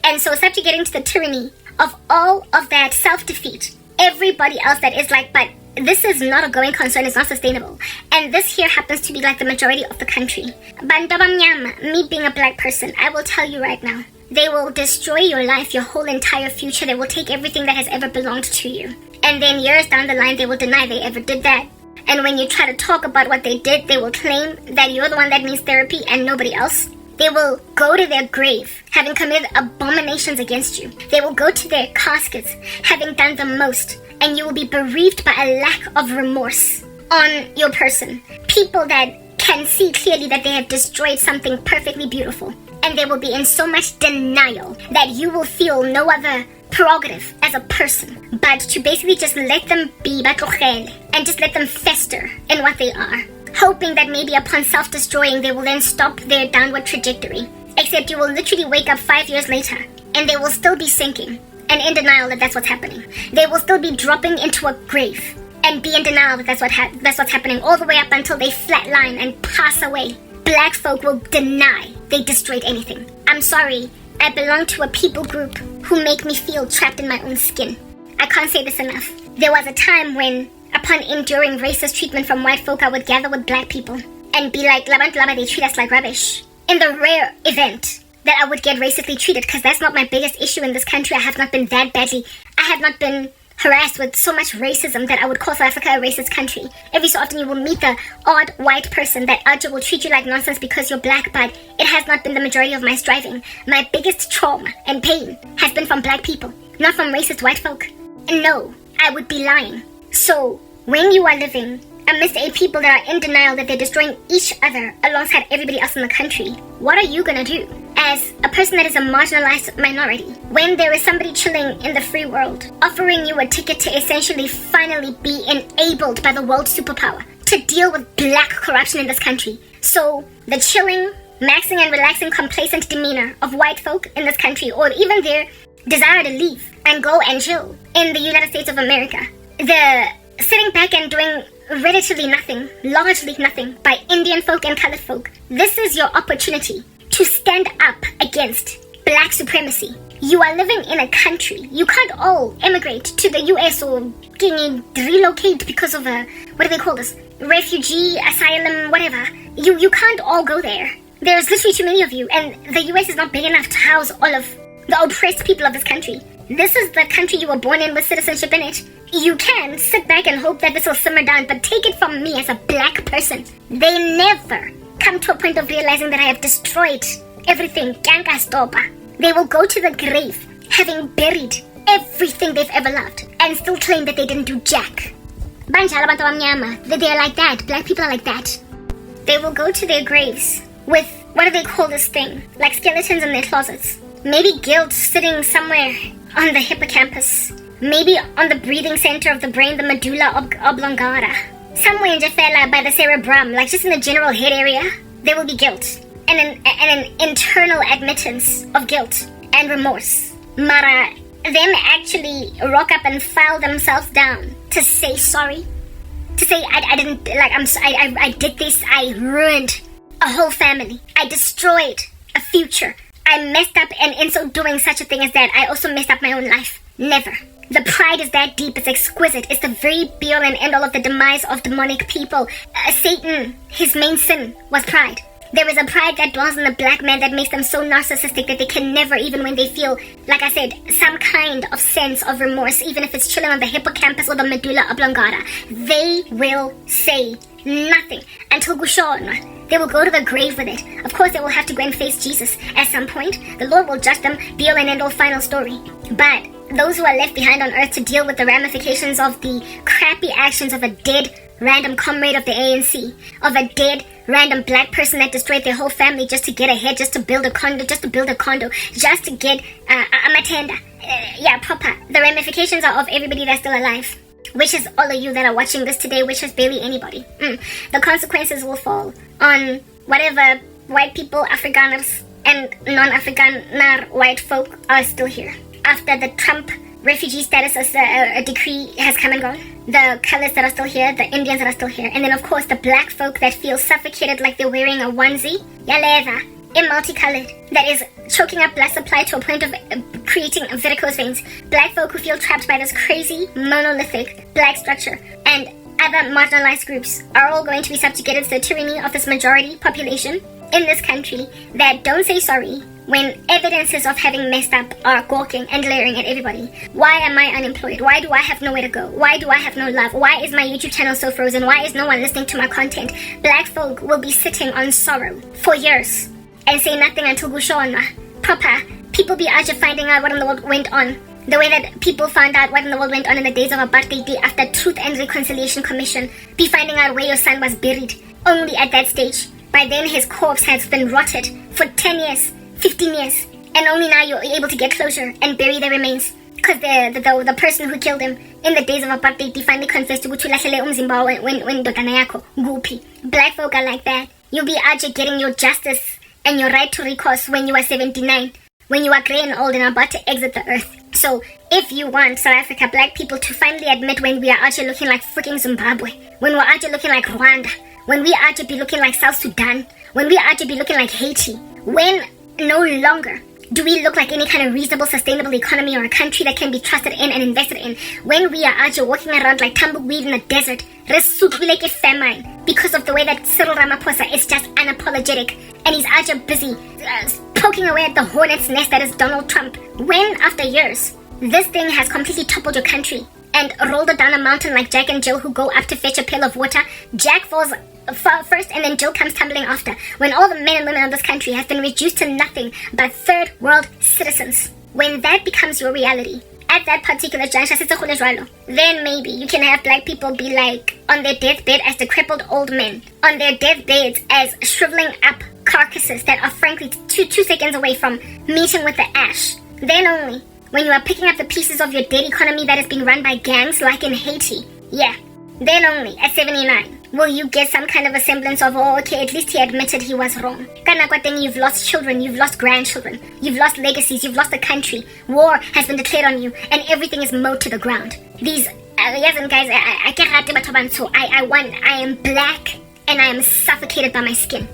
And so subjugating to the tyranny of all of that self-defeat, everybody else that is like, but this is not a going concern, it's not sustainable. And this here happens to be like the majority of the country. Bantu abamnyama, me being a black person, I will tell you right now, they will destroy your life, your whole entire future. They will take everything that has ever belonged to you. And then years down the line, they will deny they ever did that. And when you try to talk about what they did, they will claim that you're the one that needs therapy and nobody else. They will go to their grave having committed abominations against you. They will go to their caskets having done the most, and you will be bereaved by a lack of remorse on your person. People that can see clearly that they have destroyed something perfectly beautiful, and they will be in so much denial that you will feel no other prerogative as a person but to basically just let them be batlogele and just let them fester in what they are, hoping that maybe upon self-destroying they will then stop their downward trajectory. Except you will literally wake up 5 years later and they will still be sinking and in denial that that's what's happening. They will still be dropping into a grave and be in denial that that's what's happening, all the way up until they flatline and pass away. Black folk will deny they destroyed anything. I'm sorry, I belong to a people group who make me feel trapped in my own skin. I can't say this enough. There was a time when, upon enduring racist treatment from white folk, I would gather with black people and be like, Labantu laba, they treat us like rubbish. In the rare event that I would get racistly treated, because that's not my biggest issue in this country. I have not been that badly. I have not been harassed with so much racism that I would call South Africa a racist country. Every so often you will meet the odd white person that will treat you like nonsense because you're black, but it has not been the majority of my striving. My biggest trauma and pain has been from black people, not from racist white folk. And no, I would be lying. So, when you are living amidst a people that are in denial that they're destroying each other alongside everybody else in the country, what are you gonna do? As a person that is a marginalized minority, when there is somebody chilling in the free world, offering you a ticket to essentially finally be enabled by the world superpower to deal with black corruption in this country. So, the chilling, maxing and relaxing complacent demeanor of white folk in this country, or even their desire to leave and go and chill in the United States of America, the sitting back and doing relatively nothing, largely nothing, by Indian folk and colored folk, this is your opportunity to stand up against black supremacy. You are living in a country. You can't all immigrate to the US or relocate because of refugee, asylum, whatever. You can't all go there. There's literally too many of you, and the US is not big enough to house all of the oppressed people of this country. This is the country you were born in with citizenship in it. You can sit back and hope that this will simmer down, but take it from me as a black person, they never come to a point of realizing that I have destroyed everything. They will go to the grave having buried everything they've ever loved and still claim that they didn't do jack. They are like that. Black people are like that. They will go to their graves with, what do they call this thing? Like skeletons in their closets. Maybe guilt sitting somewhere on the hippocampus. Maybe on the breathing center of the brain, the medulla oblongata. Somewhere in Jafela by the cerebrum, like just in the general head area, there will be guilt. an internal admittance of guilt and remorse. Mara, them actually rock up and file themselves down to say sorry, to say I didn't, like, I did this, I ruined a whole family, I destroyed a future, I messed up, and in so doing such a thing as that, I also messed up my own life. Never. The pride is that deep, it's exquisite, it's the very be-all and end-all of the demise of demonic people. Satan, his main sin was pride. There is a pride that dwells in the black man that makes them so narcissistic that they can never, even when they feel, like I said, some kind of sense of remorse, even if it's chilling on the hippocampus or the medulla oblongata, they will say nothing until Gushonwa. They will go to the grave with it. Of course, they will have to go and face Jesus at some point. The Lord will judge them, be all and end all final story. But those who are left behind on earth to deal with the ramifications of the crappy actions of a dead random comrade of the ANC, of a dead random black person that destroyed their whole family just to get ahead, just to build a condo, just to get a matenda. Proper. The ramifications are of everybody that's still alive, which is all of you that are watching this today, which is barely anybody. The consequences will fall on whatever white people, Afrikaners, and non-Afrikaner white folk are still here. After the Trump refugee status as a decree has come and gone, the colors that are still here, the Indians that are still here, and then of course the black folk that feel suffocated like they're wearing a onesie, yaleva, multicolored, that is choking up blood supply to a point of creating varicose veins. Black folk who feel trapped by this crazy monolithic black structure, and other marginalized groups are all going to be subjugated to the tyranny of this majority population in this country that don't say sorry when evidences of having messed up are gawking and glaring at everybody. Why am I unemployed? Why do I have nowhere to go? Why do I have no love? Why is my YouTube channel so frozen? Why is no one listening to my content? Black folk will be sitting on sorrow for years and say nothing until Gushona. Proper. People be out finding out what in the world went on. The way that people found out what in the world went on in the days of apartheid after Truth and Reconciliation Commission. Be finding out where your son was buried. Only at that stage. By then his corpse has been rotted for 10 years. 15 years, and only now you're able to get closure and bury the remains, because the person who killed him in the days of apartheid, they finally confessed to when Gupi. Black folk are like that. You'll be out here getting your justice and your right to recourse when you are 79, when you are grey and old and are about to exit the earth. So if you want South Africa black people to finally admit when we are out here looking like freaking Zimbabwe, when we're out here looking like Rwanda, when we are out here be looking like South Sudan, when we are out here be looking like Haiti, when no longer do we look like any kind of reasonable, sustainable economy or a country that can be trusted in and invested in, when we are out here walking around like tumbleweed in the desert, like a famine, because of the way that Cyril Ramaphosa is just unapologetic, and he's out here busy poking away at the hornet's nest that is Donald Trump, when after years, this thing has completely toppled your country and rolled it down a mountain like Jack and Jill who go up to fetch a pail of water. Jack falls first and then Jill comes tumbling after, when all the men and women of this country have been reduced to nothing but third world citizens. When that becomes your reality, at that particular juncture, then maybe you can have black people be like on their deathbed as decrepit old men, on their deathbeds as shriveling up carcasses that are frankly two seconds away from meeting with the ash. Then only, when you are picking up the pieces of your dead economy that is being run by gangs like in Haiti, then only at 79 will you get some kind of a semblance of, oh, okay, at least he admitted he was wrong. Then you've lost children, you've lost grandchildren, you've lost legacies, you've lost a country. War has been declared on you, and everything is mowed to the ground. These, guys, I am black, and I am suffocated by my skin.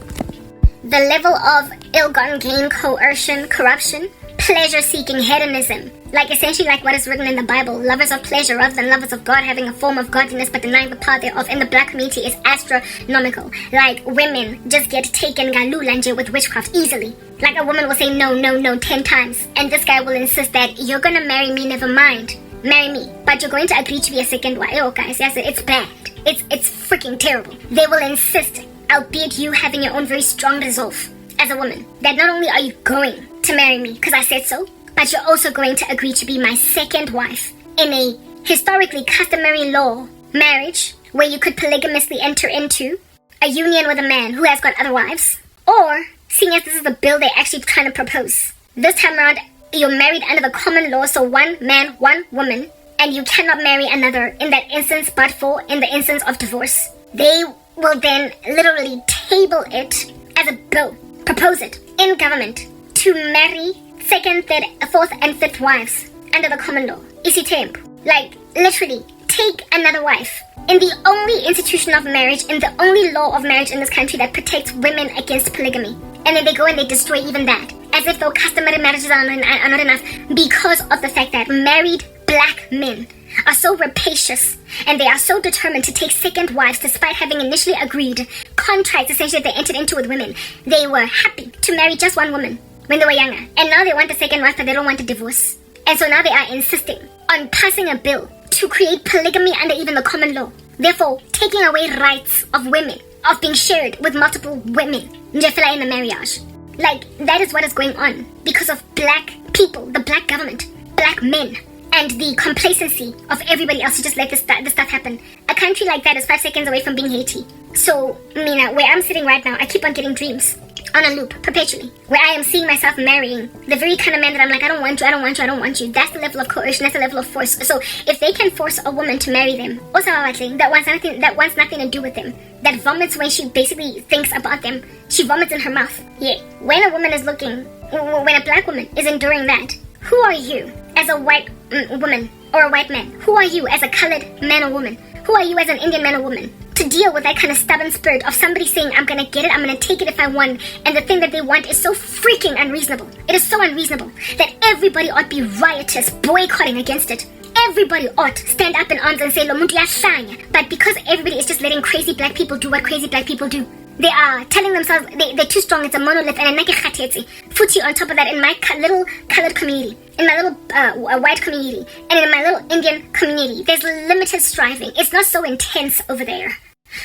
The level of ill-gotten gain, coercion, corruption, pleasure-seeking hedonism, like essentially like what is written in the Bible, lovers of pleasure rather than lovers of God, having a form of godliness but denying the power thereof in the black community is astronomical. Like women just get taken galulanje with witchcraft easily. Like a woman will say no 10 times, and this guy will insist that you're gonna marry me, never mind, marry me, but you're going to agree to be a second wife. Oh guys, yes, it's bad. It's freaking terrible. They will insist, albeit you having your own very strong resolve as a woman, that not only are you going to marry me because I said so, but you're also going to agree to be my second wife in a historically customary law marriage where you could polygamously enter into a union with a man who has got other wives. Or, seeing as this is the bill they're actually trying to propose, this time around you're married under the common law, so one man, one woman, and you cannot marry another in that instance but for in the instance of divorce. They will then literally table it as a bill propose it in government to marry second, third, fourth, and fifth wives under the common law. Isitembu. Like, literally, take another wife. In the only institution of marriage, in the only law of marriage in this country that protects women against polygamy. And then they go and they destroy even that. As if though customary marriages are not enough, because of the fact that married black men are so rapacious and they are so determined to take second wives despite having initially agreed contracts essentially that they entered into with women. They were happy to marry just one woman when they were younger. And now they want a second wife, but they don't want a divorce. And so now they are insisting on passing a bill to create polygamy under even the common law. Therefore, taking away rights of women, of being shared with multiple women, njefela in a marriage. Like, that is what is going on because of black people, the black government, black men, and the complacency of everybody else to just let this stuff happen. A country like that is 5 seconds away from being Haiti. So, Mina, where I'm sitting right now, I keep on getting dreams on a loop, perpetually, where I am seeing myself marrying the very kind of man that I'm like, I don't want you, I don't want you, I don't want you. That's the level of coercion, that's the level of force. So if they can force a woman to marry them, also that wants nothing to do with them, that vomits when she basically thinks about them, she vomits in her mouth. Yeah, when a woman is looking, when a black woman is enduring that, who are you as a white woman or a white man? Who are you as a colored man or woman? Who are you as an Indian man or woman to deal with that kind of stubborn spirit of somebody saying, I'm gonna get it, I'm gonna take it if I want, and the thing that they want is so freaking unreasonable. It is so unreasonable that everybody ought to be riotous, boycotting against it. Everybody ought to stand up in arms and say, Lo muntu yahlanya. But because everybody is just letting crazy black people do what crazy black people do, they are telling themselves they're too strong, it's a monolith, and a naked Futi on top of that, in my little colored community, in my little white community, and in my little Indian community, there's limited striving. It's not so intense over there.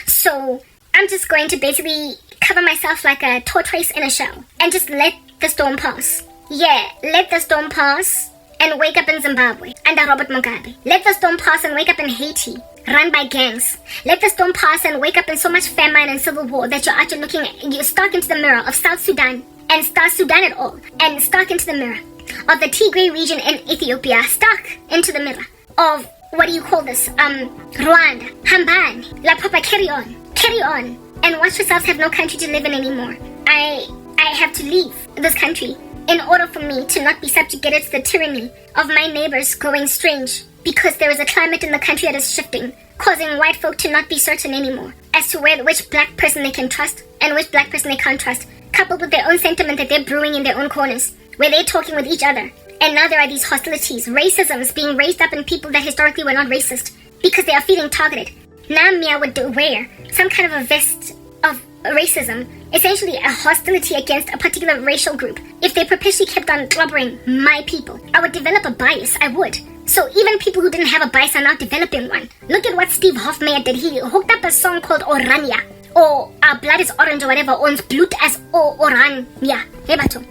So I'm just going to basically cover myself like a tortoise in a shell and just let the storm pass. Yeah, let the storm pass and wake up in Zimbabwe under Robert Mugabe. Let the storm pass and wake up in Haiti, run by gangs. Let the storm pass and wake up in so much famine and civil war that you're actually looking at, you're stuck into the mirror of South Sudan and South Sudan at all, and stuck into the mirror of the Tigray region in Ethiopia, stuck into the mirror of, what do you call this, Rwanda, Hambani, La Papa, carry on, and watch yourselves have no country to live in anymore. I have to leave this country in order for me to not be subjugated to the tyranny of my neighbors going strange, because there is a climate in the country that is shifting, causing white folk to not be certain anymore as to which black person they can trust and which black person they can't trust, coupled with their own sentiment that they're brewing in their own corners, where they're talking with each other. And now there are these hostilities, racisms being raised up in people that historically were not racist, because they are feeling targeted. Now Mia would wear some kind of a vest of racism, essentially a hostility against a particular racial group. If they perpetually kept on clobbering my people, I would develop a bias, I would. So even people who didn't have a bias are now developing one. Look at what Steve Hofmeyer did. He hooked up a song called Orania, or Our Blood is Orange or whatever, Ons Blut as Orania. Hey, bato.